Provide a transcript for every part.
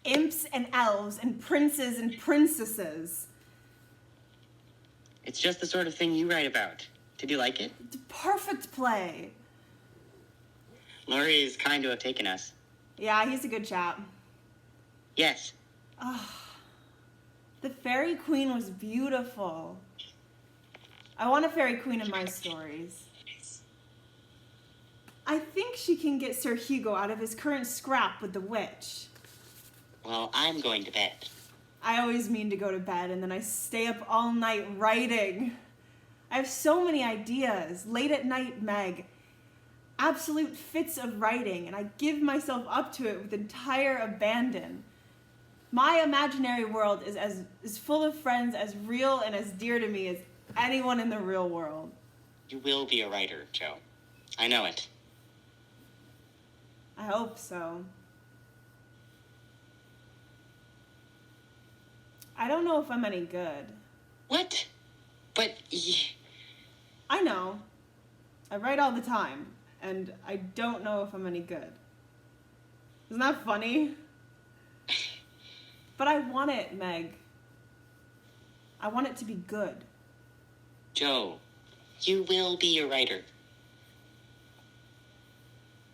imps and elves and princes and princesses. It's just the sort of thing you write about. Did you like it? It's a perfect play. Laurie is kind to have taken us. Yeah, he's a good chap. Yes. The Fairy Queen was beautiful. I want a Fairy Queen in my stories. I think she can get Sir Hugo out of his current scrap with the witch. Well, I'm going to bed. I always mean to go to bed and then I stay up all night writing. I have so many ideas. Late at night, Meg. Absolute fits of writing, and I give myself up to it with entire abandon. My imaginary world is full of friends as real and as dear to me as anyone in the real world. You will be a writer, Joe. I know it. I hope so. I don't know if I'm any good. What? But... I know. I write all the time, and I don't know if I'm any good. Isn't that funny? But I want it, Meg. I want it to be good. Joe, you will be a writer.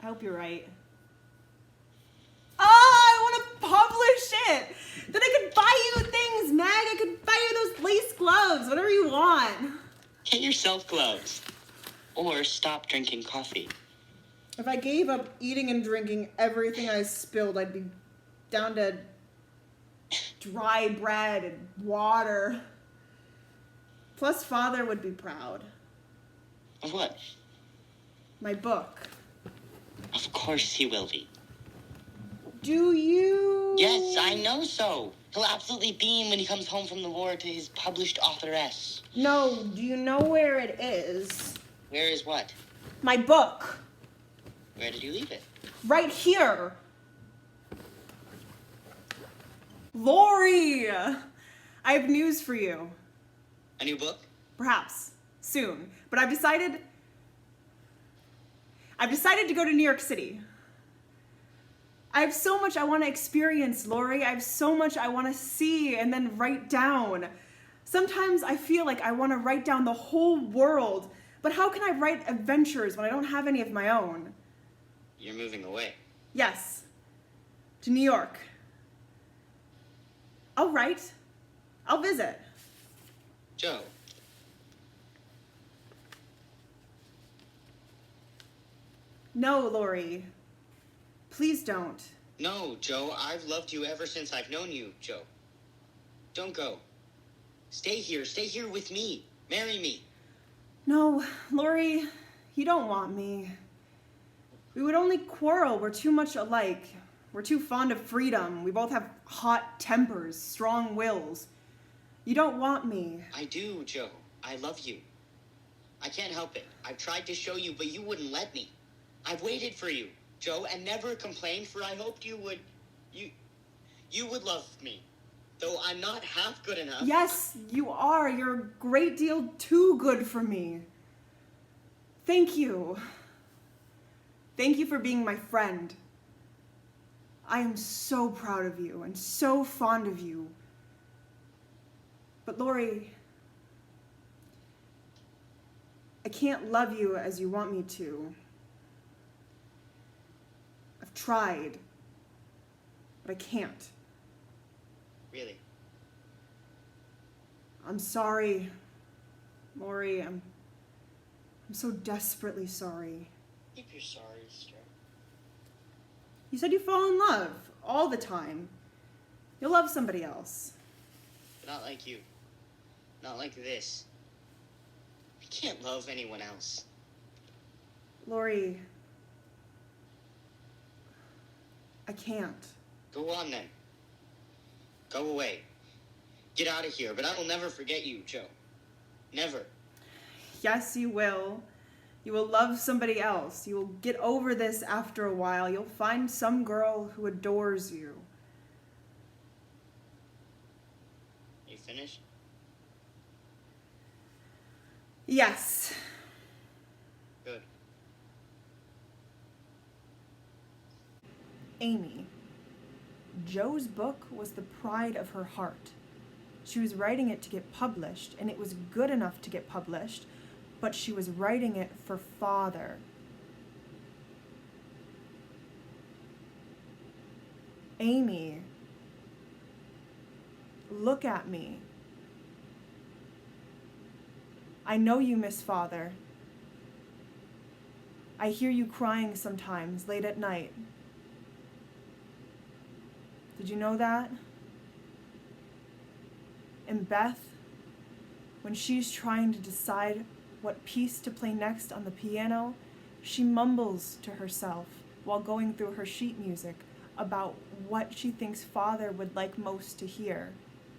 I hope you're right. I want to publish it! Then I could buy you things, Meg! I could buy you those lace gloves, whatever you want. Get yourself gloves. Or stop drinking coffee. If I gave up eating and drinking everything I spilled, I'd be down to dry bread and water. Plus, Father would be proud. Of what? My book. Of course he will be. Do you? Yes, I know so. He'll absolutely beam when he comes home from the war to his published authoress. No, do you know where it is? Where is what? My book. Where did you leave it? Right here. Lori! I have news for you. A new book? Perhaps. Soon. But I've decided to go to New York City. I have so much I want to experience, Lori. I have so much I want to see and then write down. Sometimes I feel like I want to write down the whole world, but how can I write adventures when I don't have any of my own? You're moving away. Yes. To New York. I'll write. I'll visit. Joe. No, Lori. Please don't. No, Joe. I've loved you ever since I've known you, Joe. Don't go. Stay here. Stay here with me. Marry me. No, Lori, you don't want me. We would only quarrel. We're too much alike. We're too fond of freedom. We both have hot tempers, strong wills. You don't want me. I do, Joe. I love you. I can't help it. I've tried to show you, but you wouldn't let me. I've waited for you, Joe, and never complained, for I hoped you would... You would love me. Though I'm not half good enough. Yes, you are. You're a great deal too good for me. Thank you. Thank you for being my friend. I am so proud of you and so fond of you. But Lori, I can't love you as you want me to. I've tried, but I can't. Really? I'm sorry, Lori. I'm so desperately sorry. Keep your sorries, Joe. You said you fall in love all the time. You'll love somebody else. But not like you. Not like this. I can't love anyone else. Lori, I can't. Go on then. Go away. Get out of here, but I will never forget you, Joe. Never. Yes, you will. You will love somebody else. You will get over this after a while. You'll find some girl who adores you. You finished? Yes. Good. Amy. Jo's book was the pride of her heart. She was writing it to get published, and it was good enough to get published, but she was writing it for Father. Amy, look at me. I know you miss Father. I hear you crying sometimes, late at night. Did you know that? And Beth, when she's trying to decide what piece to play next on the piano, she mumbles to herself while going through her sheet music about what she thinks Father would like most to hear,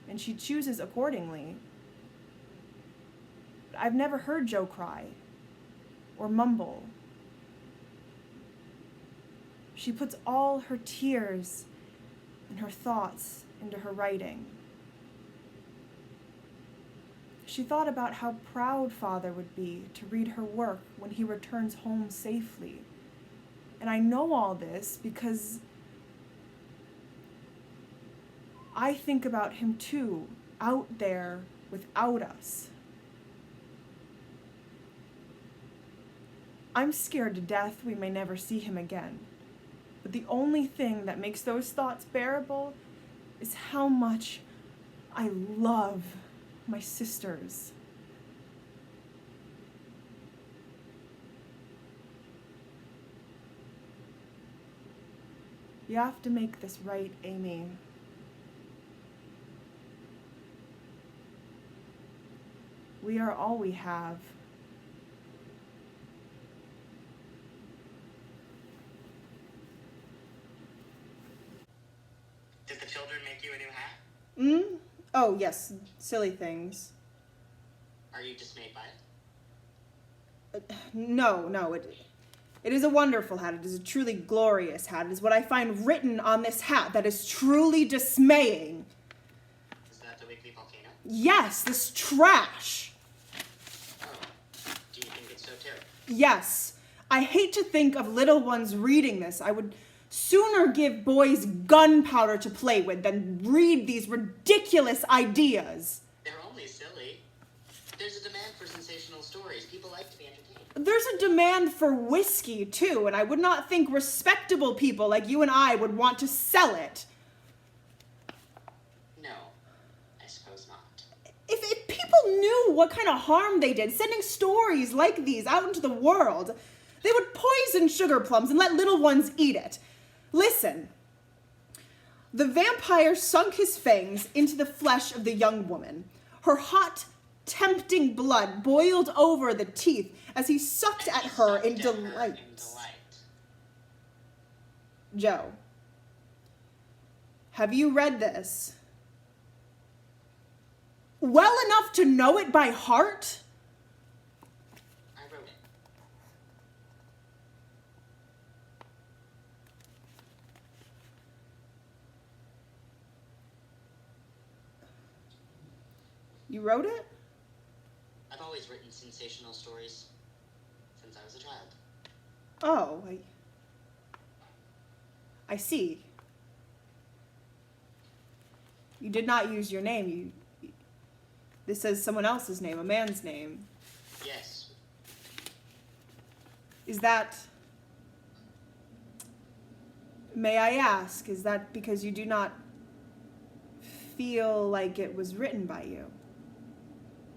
and she chooses accordingly. But I've never heard Jo cry or mumble. She puts all her tears and her thoughts into her writing. She thought about how proud Father would be to read her work when he returns home safely. And I know all this because I think about him too, out there without us. I'm scared to death we may never see him again. But the only thing that makes those thoughts bearable is how much I love my sisters. You have to make this right, Amy. We are all we have. Did the children make you a new hat? Oh, yes. Silly things. Are you dismayed by it? No. It is a wonderful hat. It is a truly glorious hat. It is what I find written on this hat that is truly dismaying. Is that the Weekly Volcano? Yes, this trash. Oh, do you think it's so terrible? Yes. I hate to think of little ones reading this. I would sooner give boys gunpowder to play with than read these ridiculous ideas. They're only silly. There's a demand for sensational stories. People like to be entertained. There's a demand for whiskey, too, and I would not think respectable people like you and I would want to sell it. No, I suppose not. If people knew what kind of harm they did sending stories like these out into the world, they would poison sugar plums and let little ones eat it. Listen. The vampire sunk his fangs into the flesh of the young woman. Her hot, tempting blood boiled over the teeth as he sucked at her in delight. Jo, have you read this? Well enough to know it by heart? I wrote it. You wrote it? I've always written sensational stories since I was a child. Oh, I see. You did not use your name. This says someone else's name, a man's name. Yes. Is that... May I ask, is that because you do not feel like it was written by you?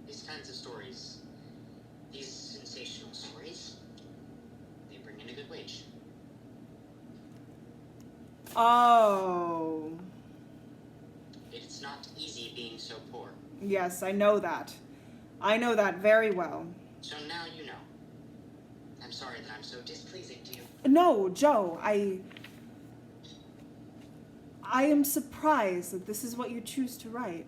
These kinds of stories, these sensational stories, they bring in a good wage. Oh. It's not easy being so poor. Yes, I know that. I know that very well. So now you know. I'm sorry that I'm so displeasing to you. No, Jo, I am surprised that this is what you choose to write.